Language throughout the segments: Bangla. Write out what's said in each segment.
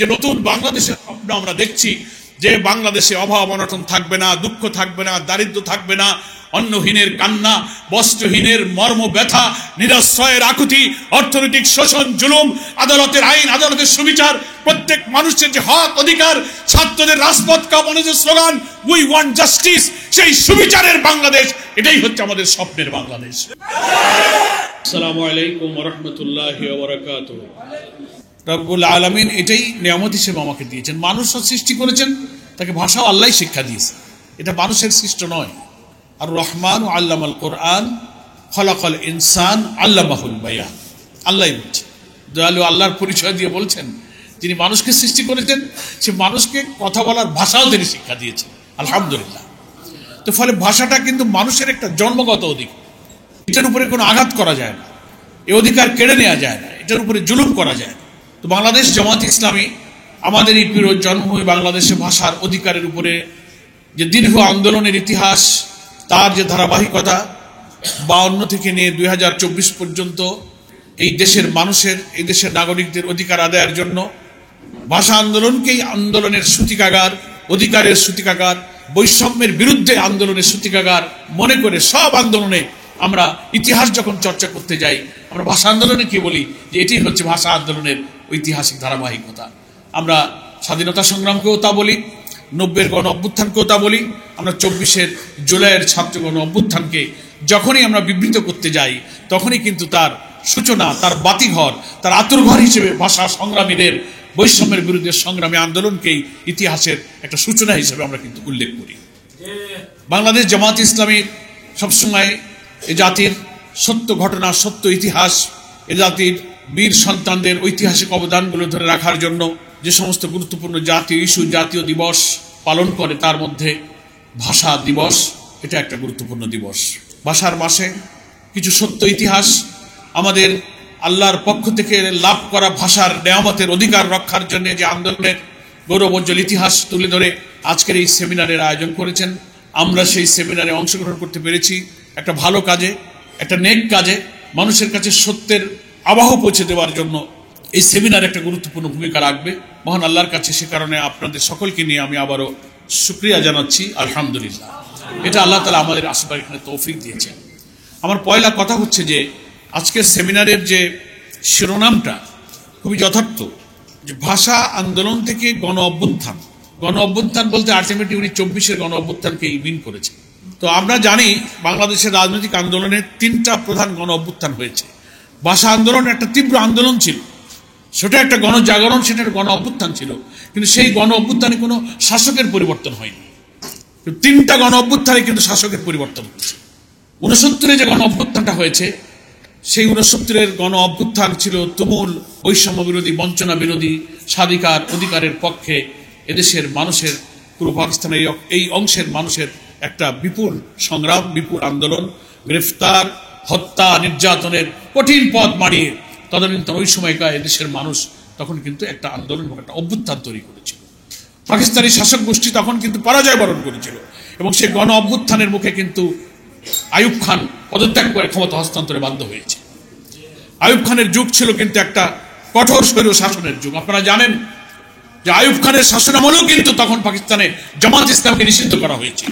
যে নতুন বাংলাদেশের স্বপ্ন আমরা দেখছি, যে বাংলাদেশে অভাব অনটন থাকবে না, দুঃখ থাকবে না, দারিদ্র থাকবে না, অন্নহীনের কান্না, বস্ত্রহীনের মর্ম ব্যথা, নিরাশ্রয়ের আকুতি, অর্থনৈতিক শোষণ, জুলুম, আদালতের আইন, আদালতের সুবিচার, প্রত্যেক মানুষের যে হক অধিকার, ছাত্রদের রাজপথ কাঁপানো যে স্লোগান উই ওয়ান্ট জাস্টিস, সেই সুবিচারের বাংলাদেশ, এটাই হচ্ছে আমাদের স্বপ্নের বাংলাদেশ। আসসালামু আলাইকুম ওয়া রাহমাতুল্লাহি ওয়া বারাকাতুহু। রব্বুল আলামিন এটাই নিয়ামত হিসেবে আমাকে দিয়েছেন। মানুষও সৃষ্টি করেছেন, তাকে ভাষাও আল্লাহ শিক্ষা দিয়েছে, এটা মানুষের সৃষ্ট নয়। আর রহমান আল্লামাল কোরআন খলাকাল ইনসান আল্লামাহুল বায়ান, আল্লাহই বলছে, দয়ালু আল্লাহর পরিচয় দিয়ে বলছেন যিনি মানুষকে সৃষ্টি করেছেন, সে মানুষকে কথা বলার ভাষাও তিনি শিক্ষা দিয়েছেন, আলহামদুলিল্লাহ। তো ফলে ভাষাটা কিন্তু মানুষের একটা জন্মগত অধিকার, এটার উপরে কোনো আঘাত করা যায় না, এই অধিকার কেড়ে নেওয়া যায় না, এটার উপরে জুলুম করা যায় না। তো বাংলাদেশ জামাত ইসলামী আমাদের এই প্রিয় জন্মভূমি বাংলাদেশে ভাষার অধিকারের উপরে যে দীর্ঘ আন্দোলনের ইতিহাস, তার যে ধারাবাহিকতা 52 থেকে নিয়ে 2024 পর্যন্ত এই দেশের মানুষের, এই দেশের নাগরিকদের অধিকার আদায়ের জন্য ভাষা আন্দোলনকেই আন্দোলনের সূতিকাগার, অধিকারের সূতিকাগার, বৈষম্যের বিরুদ্ধে আন্দোলনের সূতিকাগার মনে করে সব আন্দোলনে আমরা ইতিহাস যখন চর্চা করতে যাই, আমরা ভাষা আন্দোলনে কি বলি যে এটি হচ্ছে ভাষা আন্দোলনের ঐতিহাসিক ধারাবাহিকতা। আমরা স্বাধীনতা সংগ্রামকেও তা বলি, 90-এর গণ অভ্যুত্থানকেও তা বলি, আমরা 24-এর জুলাইয়ের ছাত্র গণ অভ্যুত্থানকে যখনই আমরা বিবৃত করতে যাই, তখনই কিন্তু তার সূচনা, তার বাতিঘর, তার আতুরঘর হিসেবে ভাষা সংগ্রামীদের বৈষম্যের বিরুদ্ধে সংগ্রামী আন্দোলনকেই ইতিহাসের একটা সূচনা হিসেবে আমরা কিন্তু উল্লেখ করি। বাংলাদেশ জামাত ইসলামী সবসময় এ জাতির সত্য ঘটনা, সত্য ইতিহাস, এ জাতির বীর সন্তানদের ঐতিহাসিক অবদানগুলো ধরে রাখার জন্য যে সমস্ত গুরুত্বপূর্ণ জাতীয় ইস্যু, জাতীয় দিবস পালন করে, তার মধ্যে ভাষা দিবস এটা একটা গুরুত্বপূর্ণ দিবস। ভাষার মাসে কিছু সত্য ইতিহাস, আমাদের আল্লাহর পক্ষ থেকে লাভ করা ভাষার নেয়ামতের অধিকার রক্ষার জন্য যে আন্দোলনের গৌরবোজ্জ্বল ইতিহাস তুলে ধরে আজকের এই সেমিনারের আয়োজন করেছেন। আমরা সেই সেমিনারে অংশগ্রহণ করতে পেরেছি একটা ভালো কাজে, একটা নেক কাজে, মানুষের কাছে সত্যের আবাহ পৌঁছে দেওয়ার জন্য এই সেমিনার একটা গুরুত্বপূর্ণ ভূমিকা রাখবে। মহান আল্লাহর কাছে সে কারণে আপনাদের সকলকে নিয়ে আমি আবারও শুকরিয়া জানাচ্ছি, আলহামদুলিল্লাহ। এটা আল্লাহ তাআলা আমাদের আসবার এখানে তৌফিক দিয়েছেন। আমার পয়লা কথা হচ্ছে যে আজকের সেমিনারের যে শিরোনামটা খুবই যথার্থ, যে ভাষা আন্দোলন থেকে গণ অভ্যুত্থান। গণ অভ্যুত্থান বলতে আলটিমেটলি উনি 24-এর গণ অভ্যুত্থানকে মিন করেছেন। তো আমরা জানি বাংলাদেশের রাজনৈতিক আন্দোলনে 3টা প্রধান গণ অভ্যুত্থান হয়েছে। ভাষা আন্দোলন একটা তীব্র আন্দোলন ছিল, সেটা একটা গণজাগরণ, সেটা একটা গণ অভ্যুত্থান ছিল, কিন্তু সেই গণ অভ্যুত্থানে কোনো শাসকের পরিবর্তন হয়নি। 3টা গণ অভ্যুত্থানে কিন্তু শাসকের পরিবর্তন হয়েছে। 69-এ যে গণ অভ্যুত্থানটা হয়েছে, সেই 69-এর গণ অভ্যুত্থান ছিল তুমুল বৈষম্য বিরোধী, বঞ্চনা বিরোধী, স্বাধিকার অধিকারের পক্ষে এদেশের মানুষের, পূর্ব পাকিস্তানের এই অংশের মানুষের একটা বিপুল সংগ্রাম, বিপুল আন্দোলন, গ্রেফতার, হত্যা, নির্যাতনের কঠিন পথ মারিয়ে তদানীন্তন ওই সময়কার এদেশের মানুষ তখন কিন্তু একটা আন্দোলন, একটা অভ্যুত্থান তৈরি করেছিল। পাকিস্তানি শাসক গোষ্ঠী তখন কিন্তু পরাজয় বরণ করেছিল, এবং সেই গণ অভ্যুত্থানের মুখে কিন্তু আইয়ুব খান পদত্যাগ করে ক্ষমতা হস্তান্তরে বাধ্য হয়েছে। আইয়ুব খানের যুগ ছিল কিন্তু একটা কঠোর স্বৈর শাসনের যুগ। আপনারা জানেন যে আইয়ুব খানের শাসনামলেও কিন্তু তখন পাকিস্তানে জামাত ইসলামকে নিষিদ্ধ করা হয়েছে।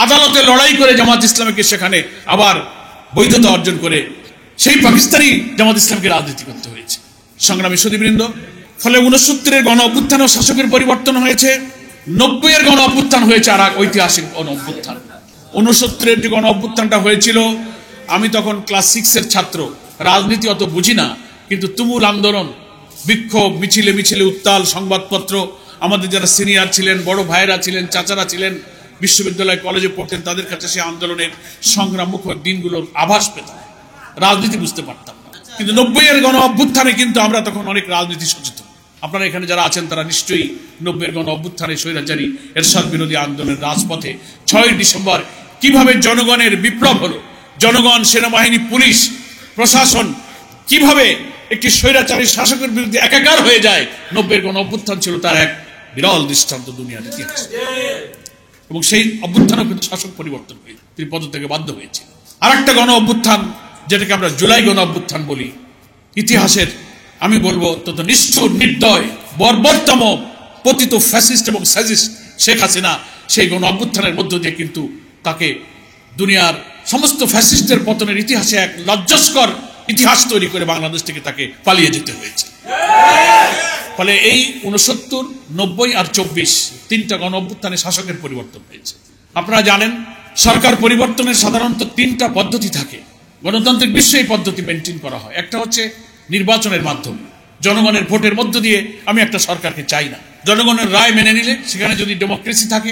আদালতে লড়াই করে জামাত ইসলামকে সেখানে আবার বৈধতা অর্জন করে সেই পাকিস্তানি জামাত ইসলামকে রাজনীতি করতে হয়েছে। সংগ্রামী সুধীবৃন্দ, ফলে 69-এর গণ অভ্যুত্থানেও শাসকের পরিবর্তন হয়েছে, 90-এর গণ অভ্যুত্থান হয়েছে আর এক ঐতিহাসিক গণ অভ্যুত্থান। 69-এর যে গণ অভ্যুত্থানটা হয়েছিল, আমি তখন ক্লাস 6-এর ছাত্র, রাজনীতি অত বুঝি না, কিন্তু তুমুল আন্দোলন, বিক্ষোভ, মিছিলে মিছিলে উত্তাল, সংবাদপত্র, আমাদের যারা সিনিয়র ছিলেন, বড় ভাইয়েরা ছিলেন, চাচারা ছিলেন, বিশ্ববিদ্যালয় কলেজে পড়তেন, তাদের কাছে সেই আন্দোলনের সংগ্রাম মুখর দিনগুলোর আভাস পেতাম, রাজনীতি বুঝতে পারতাম না। কিন্তু 90-এর গণ অভ্যুত্থানে কিন্তু আমরা তখন অনেক রাজনীতি সচেতন। আপনারা এখানে যারা আছেন তারা নিশ্চয়ই 90-এর গণ অভ্যুত্থানে স্বৈরাচারী এরশাদ বিরোধী আন্দোলনের রাজপথে 6 ডিসেম্বর কিভাবে জনগণের বিপ্লব হলো, জনগণ, সেনাবাহিনী, পুলিশ, প্রশাসন কিভাবে একটি স্বৈরাচারী শাসকের বিরুদ্ধে একাকার হয়ে যায়, 90-এর গণ অভ্যুত্থান ছিল তার এক বিরল দৃষ্টান্ত দুনিয়ার ইতিহাসে। এবং সেই অভ্যুত্থানও কিন্তু শাসক পরিবর্তন হয়েছে, তিনি পদত্যাগে বাধ্য হয়েছে। আর একটা গণ অভ্যুত্থান যেটাকে আমরা জুলাই গণ অভ্যুত্থান বলি, ইতিহাসের আমি বলবো তত নিষ্ঠুর, নির্দয়, বর্বরতম পতিত ফ্যাসিস্ট এবং সাজিস্ট শেখ হাসিনা সেই গণ অভ্যুত্থানের মধ্য দিয়ে কিন্তু তাকে দুনিয়ার সমস্ত ফ্যাসিস্টের পতনের ইতিহাসে এক লজ্জাস্কর ইতিহাস তৈরি করে বাংলাদেশ থেকে তাকে পালিয়ে যেতে হয়েছে। ফলে এই 69, 90 আর 24 তিনটা গণ অভ্যুত্থানে শাসকের পরিবর্তন হয়েছে। আপনারা জানেন সরকার পরিবর্তনের সাধারণত তিনটা পদ্ধতি থাকে। গণতান্ত্রিক বিশ্বে এই পদ্ধতি মেনটেন করা হয়। একটা হচ্ছে নির্বাচনের মাধ্যমে, জনগণের ভোটের মধ্য দিয়ে আমি একটা সরকারকে চাই না, জনগণের রায় মেনে নিলে, সেখানে যদি ডেমোক্রেসি থাকে,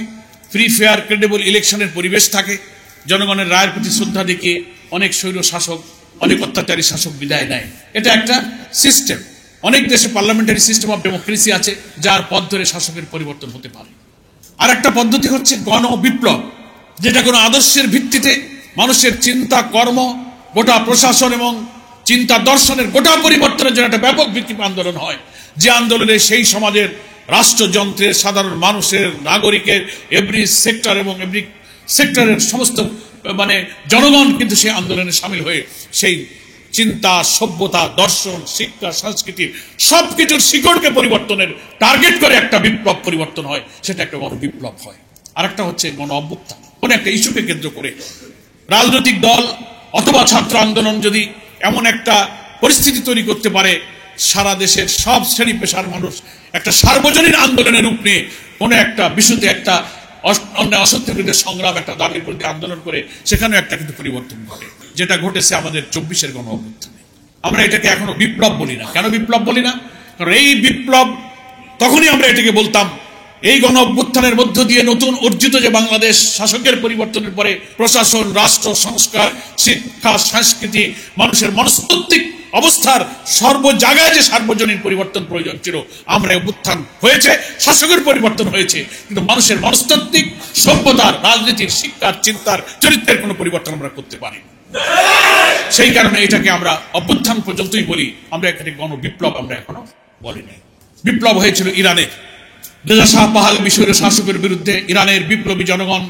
ফ্রি ফেয়ার ক্রেডিবল ইলেকশনের পরিবেশ থাকে, জনগণের রায়ের প্রতি শ্রদ্ধা দেখিয়ে অনেক স্বৈর শাসক, অনেক অত্যাচারী শাসক বিদায় নেয়। এটা একটা সিস্টেম। অনেক দেশে পার্লামেন্টারি সিস্টেম অফ ডেমোক্রেসি আছে, যার পথ ধরে শাসকের পরিবর্তন হতে পারে। আর একটা পদ্ধতি হচ্ছে গণ বিপ্লব, যেটা কোনো আদর্শের ভিত্তিতে মানুষের চিন্তা, কর্ম, গোটা প্রশাসন এবং চিন্তা দর্শনের গোটা পরিবর্তনের জন্য একটা ব্যাপক ভিত্তিক আন্দোলন হয়। যে আন্দোলনে সেই সমাজের রাষ্ট্রযন্ত্রের, সাধারণ মানুষের, নাগরিকের, এভরি সেক্টর এবং এভরি সেক্টরের সমস্ত জনগণ কিন্তু সেই আন্দোলনে সামিল হয়ে সেই চিন্তা, সভ্যতা, দর্শন, শিক্ষা, সংস্কৃতি সবকিছুর শিকড়কে পরিবর্তনের টার্গেট করে একটা বিপ্লব পরিবর্তন হয়, সেটা একটা গণ বিপ্লব হয়। আর একটা হচ্ছে গণ অভ্যুত্থান। কোন একটা ইস্যুকে কেন্দ্র করে রাজনৈতিক দল অথবা ছাত্র আন্দোলন যদি এমন একটা পরিস্থিতি তৈরি করতে পারে, সারা দেশের সব শ্রেণী পেশার মানুষ একটা সার্বজনীন আন্দোলনের রূপ নিয়ে কোনো একটা বিষয়তে একটা অন্যায় অসত্যের বিরুদ্ধে সংগ্রাম, একটা দাবির বিরুদ্ধে আন্দোলন করে সেখানেও একটা কিন্তু পরিবর্তন ঘটে, যেটা ঘটেছে আমাদের 24-এর গণ অভ্যুত্থানে। আমরা এটাকে এখনো বিপ্লব বলি না। কেন বিপ্লব বলি না? কারণ এই বিপ্লব তখনই আমরা এটাকে বলতাম এই গণ অভ্যুত্থানের মধ্য দিয়ে নতুন অর্জিত যে বাংলাদেশ, শাসকের পরিবর্তনের পরে প্রশাসন, রাষ্ট্র, সংস্কার, শিক্ষা, সংস্কৃতি, মানুষের মনস্তাত্ত্বিক অবস্থার সর্ব জায়গায় যে সার্বজনীন পরিবর্তন প্রয়োজন ছিল, আমরা অভ্যুত্থান হয়েছে, শাসকের পরিবর্তন হয়েছে, কিন্তু মানুষের মনস্তাত্ত্বিক, সভ্যতার, রাজনীতির, শিক্ষার, চিন্তার, চরিত্রের কোনো পরিবর্তন আমরা করতে পারি। সেই কারণে এটাকে আমরা অভ্যুত্থান পর্যন্তই বলি, আমরা এখানে গণ বিপ্লব আমরা এখনো বলিনি। বিপ্লব হয়েছিল ইরানে, রেজা শাহ পাহাল মিশরের শাসকের বিরুদ্ধে ইরানের বিপ্লবী জনগণ,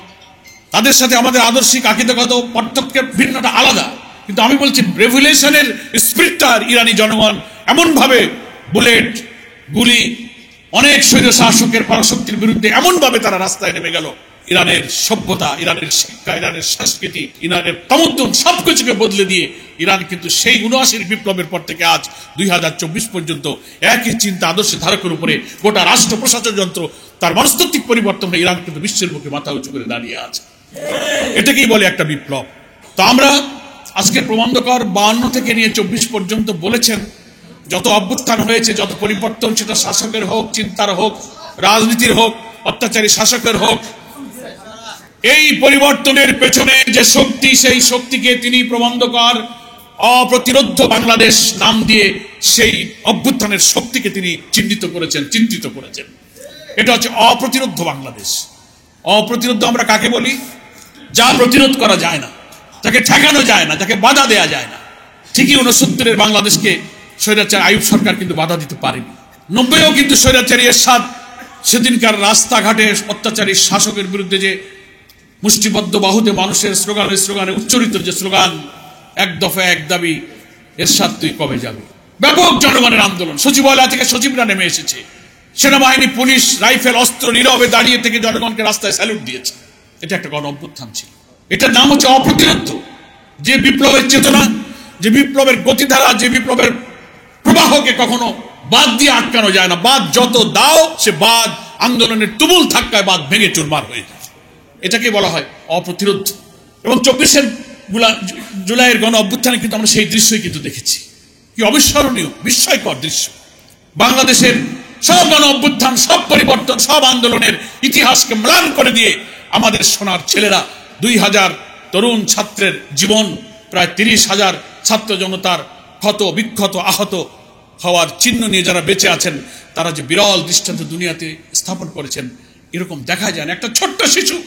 তাদের সাথে আমাদের আদর্শিক আকিদাগত পার্থক্যের ভিন্নটা আলাদা, কিন্তু আমি বলছি রেভলিউশনের স্পিরিটটা ইরানি জনগণ এমন ভাবে বুলেট, গুলি, অনেক স্বৈর শাসকের পরাশক্তির বিরুদ্ধে এমন ভাবে তারা রাস্তায় নেমে গেল, ইরানের সভ্যতা, ইরানের শিক্ষা, ইরানের সংস্কৃতি, ইরানের তমদ্দুন সবকিছুকে বদলে দিয়ে ইরান কিন্তু সেই ৭৯ বিপ্লবের পর থেকে আজ 2024 পর্যন্ত একই চিন্তা আদর্শ ধারকের উপরে গোটা রাষ্ট্র প্রশাসন যন্ত্র তার মনস্তাত্ত্বিক পরিবর্তন হয়ে ইরান কিন্তু বিশ্বের বুকে মাথা উঁচু করে দাঁড়িয়ে আছে। এটাকেই বলে একটা বিপ্লব। তো আমরা আজকে প্রবন্ধকর 52 থেকে নিয়ে 24 পর্যন্ত বলেছেন, যত অভ্যুত্থান হয়েছে, যত পরিবর্তন, সেটা শাসকের হোক, চিন্তার হোক, রাজনীতির হোক, অত্যাচারী শাসকের হোক, এই পরিবর্তনের পেছনে যে শক্তি, সেই শক্তিকে তিনি প্রবন্ধকর অপ্রতিরোধ্য বাংলাদেশ নাম দিয়ে সেই অভ্যুত্থানের শক্তিকে তিনি চিহ্নিত করেছেন, চিন্তিত করেছেন। এটা হচ্ছে অপ্রতিরোধ্য বাংলাদেশ। অপ্রতিরোধ্য আমরা কাকে বলি? যা প্রতিরোধ করা যায় না, যাকে ঠেকানো যায় না, যাকে বাধা দেয়া যায় না। ঠিকই 69-এর বাংলাদেশকে স্বৈরাচার আইয়ুব সরকার কিন্তু বাধা দিতে পারেনি। 90-এও কিন্তু স্বৈরাচারী এরশাদ সেদিনকার রাস্তাঘাটে অত্যাচারী শাসকের বিরুদ্ধে যে মুষ্টিবদ্ধ বাহুতে মানুষের স্লোগানে উচ্চারিত যে স্লোগান, এক দফা এক দাবি, এরশাদ তুই কবে যাবে, ব্যাপক জনগণের আন্দোলন, সচিবালয় থেকে সচিবরা নেমে এসেছে, সেনাবাহিনী, পুলিশ, রাইফেল, অস্ত্র নীরবে দাঁড়িয়ে থেকে জনগণকে রাস্তায় স্যালুট দিয়েছে। এটা একটা গণ অভ্যুত্থান ছিল। এটার নাম হচ্ছে অপ্রতিরোধ্য। যে বিপ্লবের চেতনা, যে বিপ্লবের গতিধারা, যে বিপ্লবের প্রবাহকে কখনো বাদ দিয়ে আটকানো যায় না। বাদ যত দাও, সে বাদ আন্দোলনের তুমুল ধাক্কায় বাদ ভেঙে চুরমার হয়ে যায়। এটাকে বলা হয় অপ্রতিরোধ। এবং 24-এর জুলাইয়ের গণ অভ্যুত্থানে কিন্তু আমরা সেই দৃশ্যই কিন্তু দেখেছি। কি অবিস্মরণীয়, বিস্ময়কর দৃশ্য। বাংলাদেশের সব গণ অভ্যুত্থান, সব পরিবর্তন, সব আন্দোলনের ইতিহাসকে ম্লান করে দিয়ে আমাদের সোনার ছেলেরা, 2000 তরুণ ছাত্রের জীবন, প্রায় 30,000 ছাত্র জনতার ক্ষত বিক্ষত আহত হওয়ার চিহ্ন নিয়ে যারা বেঁচে আছেন, তারা যে বিরল দৃষ্টান্ত দুনিয়াতে স্থাপন করেছেন, এরকম দেখা যায় না। একটা ছোট্ট শিশু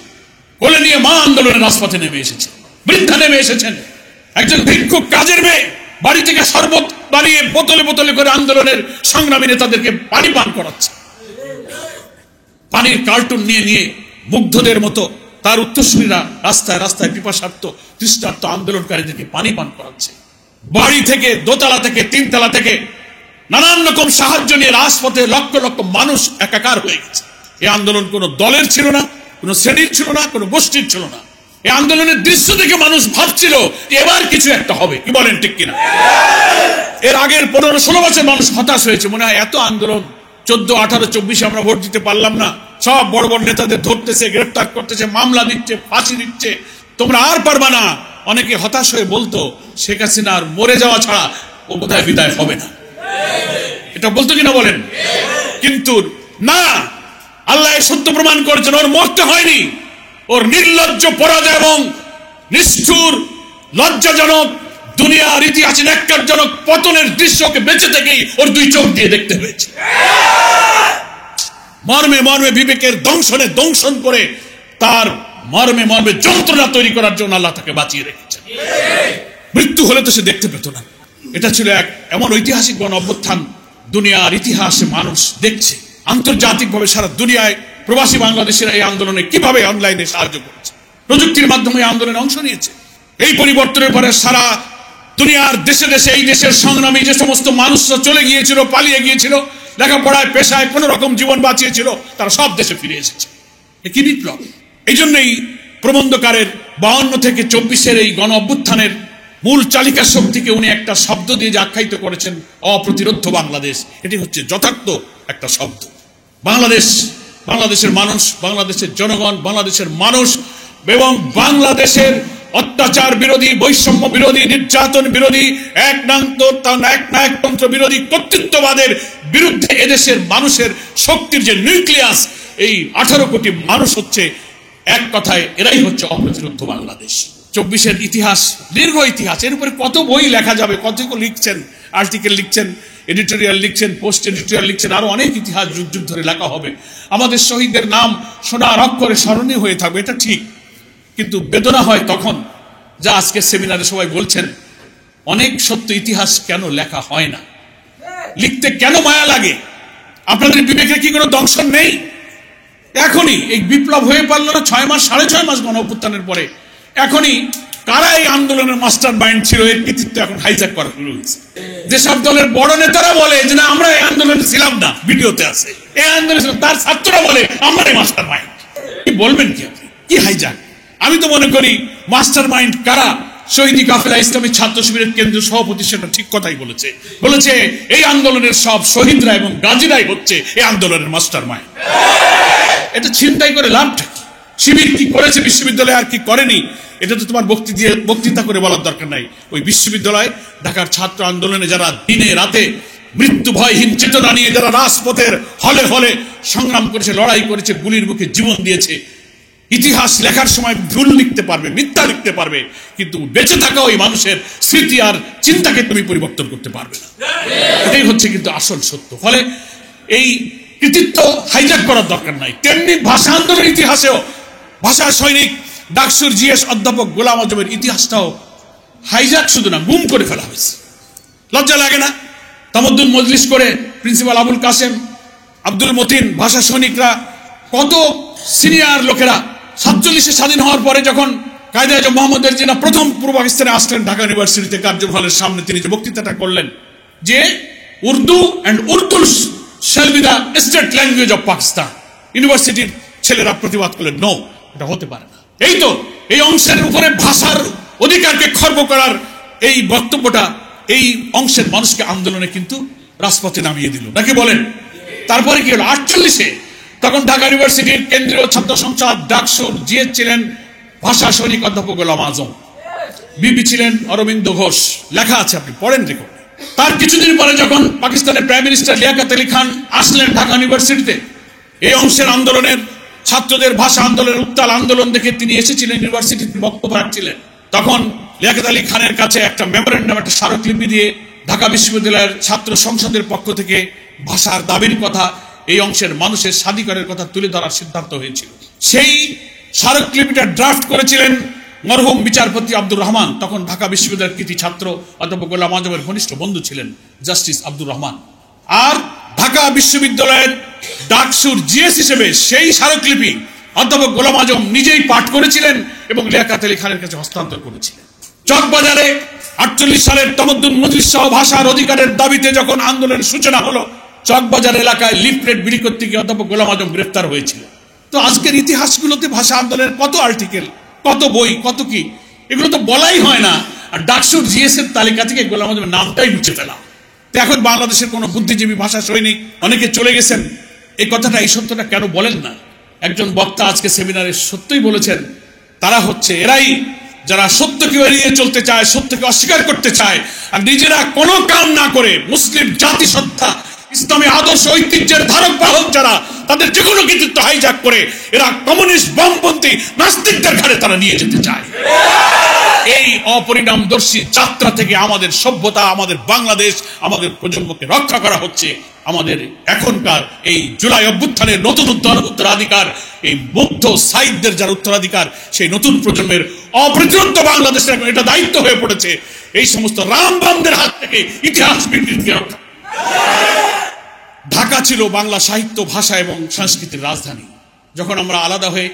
কোলে নিয়ে মা আন্দোলনের রাজপথে নেমে এসেছে, বৃদ্ধা নেমে এসেছেন, একজন ভিক্ষুক কাজের মেয়ে বাড়ি থেকে শরবত বানিয়ে বোতলে বোতলে করে আন্দোলনের সংগ্রামী নেতাদেরকে পানি পান করাচ্ছে, পানির কার্টুন নিয়ে নিয়ে মুগ্ধদের মতো তার উত্তরসূরীরা রাস্তায় রাস্তায় পিপাসার্থ তৃষ্ণার্ত আন্দোলনকারীদেরকে পানি পান করাচ্ছে। বাড়ি থেকে, দোতলা থেকে, 3 তলা থেকে নানান রকম সাহায্য নিয়ে রাজপথে লক্ষ লক্ষ মানুষ একাকার হয়ে গেছে। এই আন্দোলন কোনো দলের ছিল না, কোনো শ্রেণীর ছিল না, কোনো গোষ্ঠীর ছিল না। এই আন্দোলনের দৃশ্য দেখে মানুষ ভাবছিল যে এবার কিছু একটা হবে। কি বলেন, ঠিক কিনা? এর আগের 15-16 বছর মানুষ হতাশ হয়েছে, মনে হয় এত আন্দোলন, 14, 18, 24 আমরা ভোট দিতে পারলাম না, সব বড় বড় নেতাদের ধরতেছে, গ্রেফতার করতেছে, মামলা দিচ্ছে, ফাঁসি দিচ্ছে, তোমরা আর পারবা না। অনেকে হতাশ হয়ে বলতো শেখ হাসিনার মরে যাওয়া ছাড়া ও বোধহয় বিদায় হবে না, এটা বলতো কিনা বলেন? কিন্তু না, আল্লাহ সত্য প্রমাণ করেছেন, ওর মরতে হয়নি। ওর নির্লজ্জ পরাজয় এবং নিষ্ঠুর লজ্জাজনক দুনিয়ার ইতিহাসে ন্যাক্কারজনক পতনের দৃশ্যকে বেঁচে থেকেই ওর 2 চোখ দিয়ে দেখতে হয়েছে। মর্মে মর্মে বিবেকের দংশন করে তার মর্মে মর্মে যন্ত্রণা তৈরি করার জন্য আল্লাহ তাকে বাঁচিয়ে রেখেছেন। মৃত্যু হলে তো সে দেখতে পেত না। এটা ছিল এক এমন ঐতিহাসিক গণ অভ্যুত্থান, দুনিয়ার ইতিহাসে মানুষ দেখছে। আন্তর্জাতিকভাবে সারা দুনিয়ায় প্রবাসী বাংলাদেশের এই আন্দোলনে কিভাবে অনলাইনে সাহায্য করেছে, প্রযুক্তির মাধ্যমে আন্দোলনে অংশ নিয়েছে। এই পরিবর্তনের পরে সারা দুনিয়ার দেশে দেশে এই দেশের সংগ্রামী যে সমস্ত মানুষরা চলে গিয়েছিল, পালিয়ে গিয়েছিল, লেখাপড়ায় পেশায় কোন রকম জীবন বাঁচিয়েছিল, তারা সব দেশে ফিরে এসেছে। কি বিপ্লব! এই জন্যই প্রবন্ধকারের 52 থেকে 24-এর এই গণ অভ্যুত্থানের মূল চালিকা শক্তিকে উনি একটা শব্দ দিয়ে যে আখ্যায়িত করেছেন, অপ্রতিরোধ্য বাংলাদেশ। এটি হচ্ছে যথার্থ একটা শব্দ। বাংলাদেশের মানুষ, বাংলাদেশের জনগণ, বাংলাদেশের মানুষ এবং বাংলাদেশের অত্যাচার বিরোধী, বৈষম্য বিরোধী, নির্যাতন বিরোধী, একনায়কতন্ত্র বিরোধী, কর্তৃত্ববাদের বিরুদ্ধে এদেশের মানুষের শক্তির যে নিউক্লিয়াস, এই 18 কোটি মানুষ হচ্ছে এক কথায়, এরাই হচ্ছে অপ্রতিরোধ্য বাংলাদেশ। 24-এর ইতিহাস দীর্ঘ ইতিহাস, এর উপরে কত বই লেখা যাবে, কত লিখছেন, আর্টিকেল লিখছেন, এডিটোরিয়াল লিখছেন, পোস্ট এডিটোরিয়াল লিখছেন, আরো অনেক ইতিহাস যুগ যুগ ধরে লেখা হবে। আমাদের শহীদদের নাম সোনার অক্ষরে স্মরণীয় হয়ে থাকবে, এটা ঠিক। কিন্তু বেদনা হয় তখন, যা আজকে সেমিনারে সবাই বলছেন, অনেক সত্য ইতিহাস কেন লেখা হয় না, লিখতে কেন মায়া লাগে? আপনাদের বিবেকে কি কোনো দংশন নেই? এখনই এই বিপ্লব হয়ে পারল না 6 মাস, 6.5 মাস গণ অভ্যুত্থানের পরে, এখনই কারা এই আন্দোলনের মাস্টার মাইন্ড ছিল, এর কৃতিত্ব এখন হাইজ্যাক করা শুরু হয়েছে। যেসব দলের বড় নেতারা বলে যে না আমরা এই আন্দোলনে ছিলাম না, ভিডিওতে আছে, এই আন্দোলনে তার ছাত্ররা বলে আমরা এই মাস্টার মাইন্ড। কি বলবেন কি আপনি? কি হাইজ্যাক! আমি তো মনে করি মাস্টার মাইন্ড কারা, শহীদ কাফেলা ইসলামী ছাত্র শিবিরের কেন্দ্রীয় সভাপতি সেটা ঠিক কথাই বলেছে এই আন্দোলনের সব শহীদরা এবং গাজীরাই হচ্ছে এই আন্দোলনের মাস্টার মাইন্ড। এটা চিন্তাই করে লাভটা কি? শিবির কি করেছে বিশ্ববিদ্যালয়ে আর কি করেনি, এটা তো তোমার বক্তৃতা করে বলার দরকার নাই। ওই বিশ্ববিদ্যালয়, ঢাকার ছাত্র আন্দোলনে যারা দিনে রাতে মৃত্যু ভয়হীন চেতনা নিয়ে যারা রাজপথের হলে হলে সংগ্রাম করেছে, লড়াই করেছে, গুলির মুখে জীবন দিয়েছে, ইতিহাস লেখার সময় ভুল লিখতে পারবে, মিথ্যা লিখতে পারবে, কিন্তু বেঁচে থাকা ওই মানুষের স্মৃতি আর চিন্তাকে তুমি পরিবর্তন করতে পারবে না। এটাই হচ্ছে কিন্তু আসল সত্য। ফলে এই কৃতিত্ব হাইজ্যাক করার দরকার নাই। তেমনি ভাষা আন্দোলনের ইতিহাসেও ভাষা সৈনিক ডাকসুর জিএস অধ্যাপক গোলাম আজমের ইতিহাসটাও হাইজ্যাক শুধু না, গুম করে ফেলা হয়েছে। লজ্জা লাগে না? তামাদ্দুন মজলিস করে প্রিন্সিপাল আবুল কাসেম, আব্দুল মতিন, ভাষা সৈনিকরা, কত সিনিয়র লোকেরা 47-এ স্বাধীন হওয়ার পরে যখন কায়েদে আজম মোহাম্মদ জিন্নাহ প্রথম পূর্ব পাকিস্তানে আসলেন, ঢাকা ইউনিভার্সিটিতে কার্যক্রমের সামনে তিনি যে বক্তৃতাটা করলেন যে Urdu and Urdu shall be the state language of Pakistan, ইউনিভার্সিটির ছেলেরা প্রতিবাদ করলেন, নো, এটা হতে পারে না। এই তো এই অংশের উপরে ভাষার অধিকারকে খর্ব করার এই বক্তব্যটা এই অংশের মানুষকে আন্দোলনে কিন্তু রাজপথে নামিয়ে দিল, নাকি বলেন? তারপরে কি হলো? 48-এ তখন ঢাকা ইউনিভার্সিটির কেন্দ্রীয় ছাত্র সংসদ ডাকসুর জিএস ছিলেন ভাষা সৈনিক অধ্যাপক গোলাম আজম, বিপি ছিলেন অরবিন্দ ঘোষ, লেখা আছে, আপনি পড়েন রেকর্ড। তার কিছুদিন পরে যখন পাকিস্তানের প্রাইম মিনিস্টার লিয়াকত আলী খান আসলেন ঢাকা ইউনিভার্সিটিতে, এই অংশের আন্দোলনের ছাত্রদের ভাষা আন্দোলনের উত্তাল আন্দোলন দেখে তিনি এসেছিলেন ইউনিভার্সিটিতে বক্তব্য রাখছিলেন। তখন লিয়াকত আলী খানের কাছে একটা মেমোরেন্ডাম, একটা স্মারকলিপি দিয়ে ঢাকা বিশ্ববিদ্যালয়ের ছাত্র সংসদের পক্ষ থেকে ভাষার দাবির কথা, এই অংশের মানুষের স্বাধিকারের কথা তুলে ধরার সিদ্ধান্ত হয়েছিল। সেই স্মারকলিপিটা ড্রাফট করেছিলেন মরহুম বিচারপতি আব্দুর রহমান, তখন ঢাকা বিশ্ববিদ্যালয়ের কৃতি ছাত্র অধ্যাপক গোলাম আজমের ঘনিষ্ঠ বন্ধু ছিলেন জাস্টিস আব্দুর রহমান। আর ঢাকা বিশ্ববিদ্যালয়ের ডাকসুর জিএস হিসেবে সেই স্মারকলিপি অধ্যাপক গোলাম আজম নিজেই পাঠ করেছিলেন এবং লিয়াকত আলী খানের কাছে হস্তান্তর করেছিলেন। চকবাজারে 48 সালের তমদ্দুন মজলিস সহ ভাষার অধিকারের দাবিতে যখন আন্দোলনের সূচনা হলো, চকবাজার এলাকায় লিফলেট বিলি করতে গিয়ে অধ্যাপক গোলাম আজম গ্রেফতার হয়েছিল। তো আজকের ইতিহাসগুলোতে ভাষা আন্দোলনের কত আর্টিকেল, কত বই, কত কি, এগুলো তো বলাই হয় না। আর ডাকসুর জিএস এর তালিকা থেকে গোলাম আজমের নামটাই মুছে ফেলা। তো এখন বাংলাদেশের কোনো বুদ্ধিজীবী ভাষা সৈনিক অনেকে চলে গেছেন, এই কথাটা, এই সত্যটা কেন বলেন না? একজন বক্তা আজকে সেমিনারে সত্যই বলেছেন, তারা হচ্ছে এরাই যারা সত্যকে এড়িয়ে চলতে চায়, সত্যকে অস্বীকার করতে চায়, আর নিজেরা কোনো কাম না করে মুসলিম জাতিসত্তা, ইসলামী আদর্শ ঐতিহ্যের ধারক বাহক যারা, তাদের যে কোনো কৃতিত্ব হাইজ্যাক করে এরা কমিউনিস্ট বামপন্থী নাস্তিকদের ঘাড়ে তারা নিয়ে যেতে চায়। এই অপরিণামদর্শী যাত্রা থেকে আমাদের সভ্যতা, আমাদের বাংলাদেশ, আমাদের প্রজন্মকে রক্ষা করা হচ্ছে। আমাদের এখনকার এই জুলাই অভ্যুত্থানের নতুন উত্তরাধিকার, এই মুগ্ধ সাইদদের যারা উত্তরাধিকার, সেই নতুন প্রজন্মের অপ্রতিরোধ্য বাংলাদেশের এটা দায়িত্ব হয়ে পড়েছে এই সমস্ত রামবামদের হাত থেকে ইতিহাস বিকৃতিকে রক্ষা। ঢাকা ছিল বাংলা সাহিত্য, ভাষা এবং সংস্কৃতির রাজধানী। যখন আমরা আলাদা হয়ে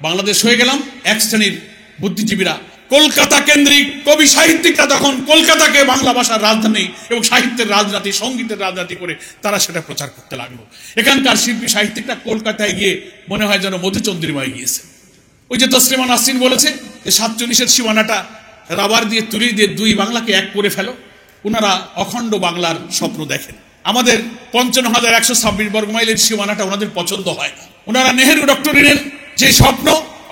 বাংলাদেশ হয়ে গেলাম, এক শ্রেণীর বুদ্ধিজীবীরা, কলকাতা কেন্দ্রিক কবি সাহিত্যিকরা তখন কলকাতাকে বাংলা ভাষার রাজধানী এবং সাহিত্যের রাজনীতি, সঙ্গীতের রাজনীতি করে তারা সেটা প্রচার করতে লাগলো। এখানকার শিল্পী সাহিত্যিকরা কলকাতায় গিয়ে মনে হয় যেন মধুচন্দ্রিমায় গিয়েছে। ওই যে তসলিমা নাসরিন বলেছে যে 47-এর সীমানাটা রাবার দিয়ে তুলি দিয়ে দুই বাংলাকে এক করে ফেলো। ওনারা অখণ্ড বাংলার স্বপ্ন দেখেন। আমাদের 55,126 বর্গমাইলের সীমানাটা ওনাদের পছন্দ হয় না। ওনারা নেহেরু ডক্টরিনের যে স্বপ্ন,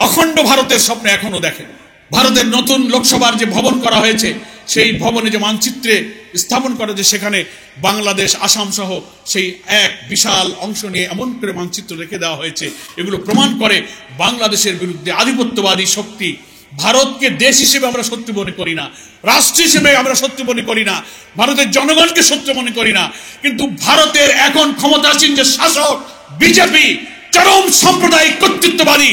অখণ্ড ভারতের স্বপ্ন এখনো দেখেন। ভারতের নতুন লোকসভার যে ভবন করা হয়েছে, সেই ভবনে যে মানচিত্রে স্থাপন করা, যে সেখানে বাংলাদেশ, আসাম সহ সেই এক বিশাল অংশ নিয়ে এমন করে মানচিত্র রেখে দেওয়া হয়েছে, এগুলো প্রমাণ করে বাংলাদেশের বিরুদ্ধে আধিপত্যবাদী শক্তি। ভারতকে দেশ হিসেবে আমরা শত্রু মনে করি না, রাষ্ট্র হিসেবে আমরা শত্রু মনে করি না, ভারতের জনগণকে শত্রু মনে করি না, কিন্তু ভারতের এখন ক্ষমতাসীন যে শাসক বিজেপি, চরম সাম্প্রদায়িক কর্তৃত্ববাদী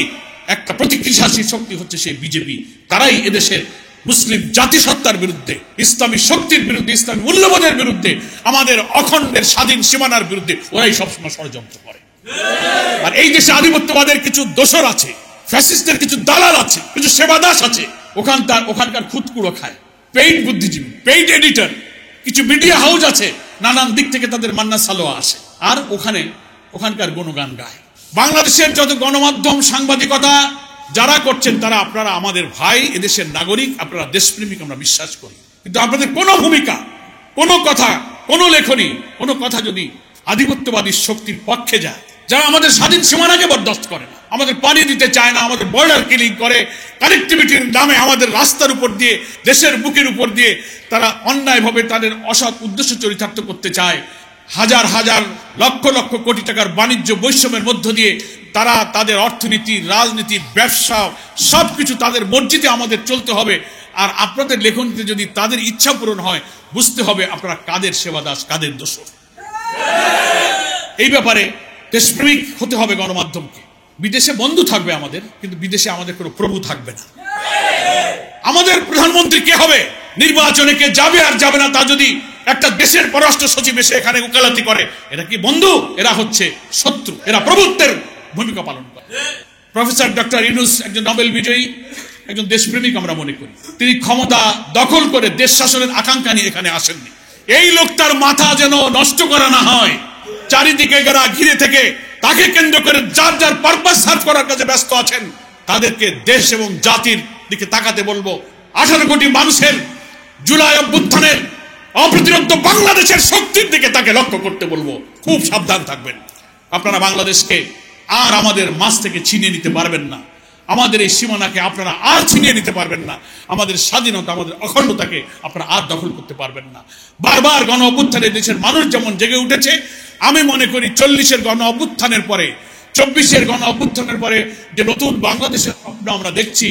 একটা প্রতিক্রিয়াশীল শক্তি হচ্ছে সেই বিজেপি। তারাই এদেশের মুসলিম জাতিসত্তার বিরুদ্ধে, ইসলামী শক্তির বিরুদ্ধে, ইসলামী মূল্যবোধের বিরুদ্ধে, আমাদের অখণ্ডের স্বাধীন সীমানার বিরুদ্ধে ওরাই সবসময় ষড়যন্ত্র করে। আর এই দেশে আধিপত্যবাদের কিছু দোসর আছে, ফ্যাসিস্টদের কিছু দালাল আছে, কিছু সেবাদাস আছে, ওখানকার খুদকুড়ো খায়, পেইড বুদ্ধিজীবী, পেইড এডিটর, কিছু মিডিয়া হাউস আছে, নানান দিক থেকে তাদের মান্না সালোয়া আসে, আর ওখানকার গুণগান গায়। বাংলাদেশের যত গণমাধ্যম, সাংবাদিকতা যারা করছেন, তারা আপনারা আমাদের ভাই, এদেশের নাগরিক, আপনারা দেশপ্রেমিক, আমরা বিশ্বাস করি। কিন্তু আপনাদের কোনো ভূমিকা, কোনো কথা, কোনো লেখনী, কোনো কথা যদি আধিপত্যবাদী শক্তির পক্ষে যায়, যারা আমাদের স্বাধীন সীমানাকে বরদাস্ত করে না, আমাদের পানি দিতে চায় না, আমাদের বর্ডার কিলিং করে, কানেক্টিভিটির নামে আমাদের রাস্তার উপর দিয়ে, দেশের বুকের উপর দিয়ে তারা অন্যায়ভাবে তাদের অসৎ উদ্দেশ্য চরিতার্থ করতে চায়, হাজার হাজার লক্ষ লক্ষ কোটি টাকার বাণিজ্য বৈষম্যের মধ্য দিয়ে তারা তাদের অর্থনীতি, রাজনীতি, ব্যবসা সবকিছু তাদের মর্জিতে আমাদের চলতে হবে। আর আপনাদের লেখনীতে যদি তাদের ইচ্ছা পূরণ হয়, বুঝতে হবে আপনারা কাদের সেবাদাস, কাদের দোষর। এই ব্যাপারে দেশপ্রেমিক হতে হবে গণমাধ্যমকে। বিদেশে বন্ধু থাকবে আমাদের, কিন্তু বিদেশে আমাদের কোনো প্রভু থাকবে না। আমাদের প্রধানমন্ত্রী কে হবে, নির্বাচনে কে যাবে আর যাবে না, তা যদি একটা দেশের পররাষ্ট্র সচিব এসে এখানে উকালতি করে, এরা কি বন্ধু? এরা হচ্ছে শত্রু, এরা প্রভুত্বের ভূমিকা পালন করে। প্রফেসর ডক্টর ইউনূস একজন নোবেল বিজয়ী, একজন দেশপ্রেমিক আমরা মনে করি। তিনি ক্ষমতা দখল করে দেশ শাসনের আকাঙ্ক্ষা নিয়ে এখানে আসেননি। এই লোকটার মাথা যেন নষ্ট করা না হয়, চারিদিকে যারা ঘিরে থেকে তাকে কেন্দ্র করে যার যার পারপাস সার্ভ করার কাছে ব্যস্ত আছেন, তাদেরকে দেশ এবং জাতির দিকে তাকাতে বলবো। 18 কোটি মানুষের জুলাই অভ্যুত্থানের অপ্রতিরোধ্য বাংলাদেশের শক্তির দিকে তাকে লক্ষ্য করতে বলবো। খুব সাবধান থাকবেন। আপনারা বাংলাদেশকে আর আমাদের মাঝ থেকে ছিনিয়ে নিতে পারবেন না, আমাদের এই সীমানাকে আপনারা আর ছিনিয়ে নিতে পারবেন না, আমাদের স্বাধীনতা, আমাদের অখণ্ডতাকে আপনারা আর দখল করতে পারবেন না। বারবার গণ অভ্যুত্থানে দেশের মানুষ যেমন জেগে উঠেছে, আমি মনে করি 40-এর গণ অভ্যুত্থানের পরে, 24-এর গণ অভ্যুত্থানের পরে যে নতুন বাংলাদেশের স্বপ্ন আমরা দেখছি,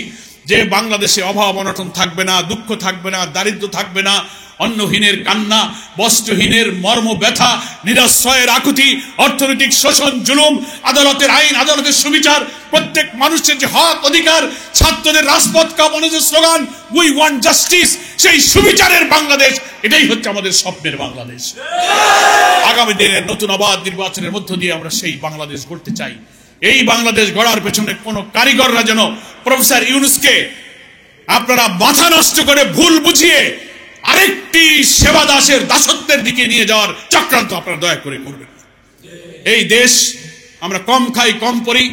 যে বাংলাদেশে অভাব অনটন থাকবে না, দুঃখ থাকবে না, দারিদ্র থাকবে না, অন্নহীনের কান্না, বস্ত্রহীনের মর্ম ব্যথা, নিরাশ্রয়ের আকুতি, অর্থনৈতিক শোষণ, জুলুম, আদালতের আইন, আদালতের সুবিচার, প্রত্যেক মানুষের যে হক অধিকার, ছাত্রদের রাজপথ কামানোর স্লোগান উই ওয়ান্ট জাস্টিস, সেই সুবিচারের বাংলাদেশ, এটাই হচ্ছে আমাদের স্বপ্নের বাংলাদেশ। আগামী দিনের নতুন অবাধ নির্বাচনের মধ্য দিয়ে আমরা সেই বাংলাদেশ গড়তে চাই। এই বাংলাদেশ গড়ার পেছনে কোন কারিগররা যেন প্রফেসর ইউনূসকে আপনারা মাথা নষ্ট করে ভুল বুঝিয়ে আরেকটি সেবা দাসের দাসত্বের দিকে নিয়ে যাওয়ার চক্রান্ত আপনারা দয়া করে করবেন। এই দেশ আমরা কম খাই, কম পড়ি,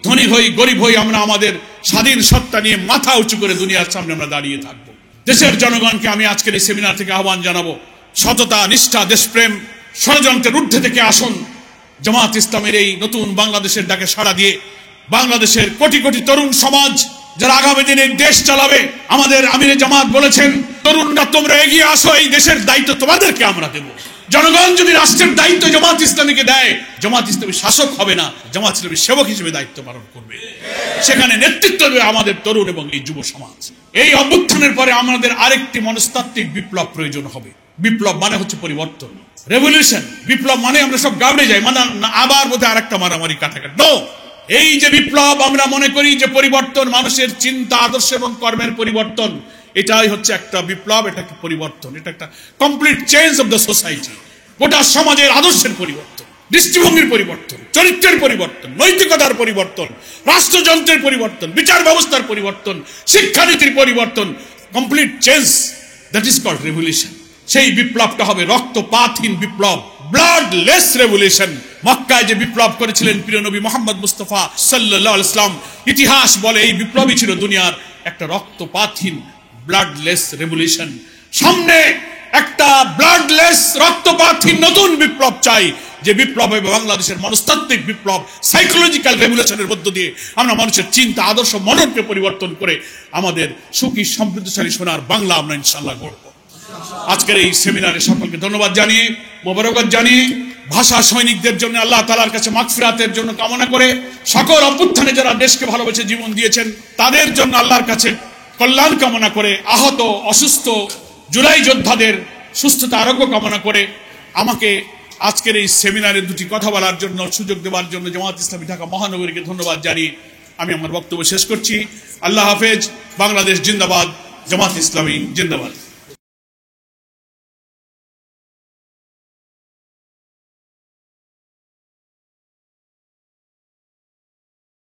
ধনী হই, গরিব হই, আমরা আমাদের স্বাধীন সত্তা নিয়ে মাথা উঁচু করে দুনিয়ার সামনে আমরা দাঁড়িয়ে থাকবো। দেশের জনগণকে আমি আজকের এই সেমিনার থেকে আহ্বান জানাবো, সততা, নিষ্ঠা, দেশপ্রেম, ষড়যন্ত্রের ঊর্ধ্বে থেকে আসুন। জামাত ইসলামের এই নতুন বাংলাদেশের ডাকে সাড়া দিয়ে বাংলাদেশের কোটি কোটি তরুণ সমাজ যারা আগামী দিনে দেশ চালাবে, আমাদের আমিরে জামাত বলেছেন, তরুণরা তোমরা এগিয়ে আসো, এই দেশের দায়িত্ব তোমাদেরকে আমরা দেব। জনগণ যদি রাষ্ট্রের দায়িত্ব জামাত ইসলামীকে দেয়, জামাত ইসলামী শাসক হবে না, জামাত ইসলামী সেবক হিসেবে দায়িত্ব পালন করবে। সেখানে নেতৃত্ব দেবে আমাদের তরুণ এবং এই যুব সমাজ। এই অভ্যুত্থানের পরে আমাদের আরেকটি মনস্তাত্ত্বিক বিপ্লব প্রয়োজন হবে। বিপ্লব মানে হচ্ছে পরিবর্তন, রেভলিউশন। বিপ্লব মানে আমরা সব গাবড়ে যাই, মানে আবার বোধহয় আরেকটা মারামারি কাটাকাটি। নো, এই যে বিপ্লব আমরা মনে করি যে পরিবর্তন, মানুষের চিন্তা, আদর্শ এবং কর্মের পরিবর্তন, এটাই হচ্ছে একটা বিপ্লব, এটা একটা পরিবর্তন, এটা একটা complete change of the society. গোটা সমাজের আদর্শের পরিবর্তন, দৃষ্টিভঙ্গির পরিবর্তন, চরিত্রের পরিবর্তন, নৈতিকতার পরিবর্তন, রাষ্ট্রযন্ত্রের পরিবর্তন, বিচার ব্যবস্থার পরিবর্তন, শিক্ষানীতির পরিবর্তন, complete change, that is called revolution. সেই বিপ্লবটা হবে রক্তপাতহীন বিপ্লব, ব্লাডলেস রেভলিউশন। মক্কায় যে বিপ্লব করেছিলেন প্রিয় নবী মুহাম্মদ মুস্তাফা সাল্লাল্লাহু আলাইহি ওয়াসাল্লাম, ইতিহাস বলে এই বিপ্লবই ছিল দুনিয়ার একটা রক্তপাতহীন ব্লাডলেস রেভলিউশন। সামনে একটা ব্লাডলেস রক্তপাতহীন নতুন বিপ্লব চাই, যে বিপ্লব হবে বাংলাদেশের মনস্তাত্ত্বিক বিপ্লব, সাইকোলজিক্যাল রেভলিউশনের মধ্য দিয়ে আমরা মানুষের চিন্তা, আদর্শ, মননকে পরিবর্তন করে আমাদের সুখী সমৃদ্ধশালী সোনার বাংলা আমরা ইনশাআল্লাহ গড়ব। আজকের এই সেমিনারে সকলকে ধন্যবাদ জানিয়ে, মোবারকবাদ জানিয়ে, ভাষা সৈনিকদের জন্য আল্লাহ তাআলার কাছে মাগফিরাতের জন্য কামনা করে, সকল অভ্যুত্থানে যারা দেশকে ভালোবেসে জীবন দিয়েছেন তাদের জন্য আল্লাহর কাছে কল্যাণ কামনা করে, আহত অসুস্থ জুলাই যোদ্ধাদের সুস্থতা আরোগ্য কামনা করে, আমাকে আজকের এই সেমিনারে দুটি কথা বলার জন্য সুযোগ দেওয়ার জন্য জামাত ইসলামী ঢাকা মহানগরীকে ধন্যবাদ জানিয়ে আমি আমার বক্তব্য শেষ করছি। আল্লাহ হাফেজ। বাংলাদেশ জিন্দাবাদ, জামাত ইসলামী জিন্দাবাদ।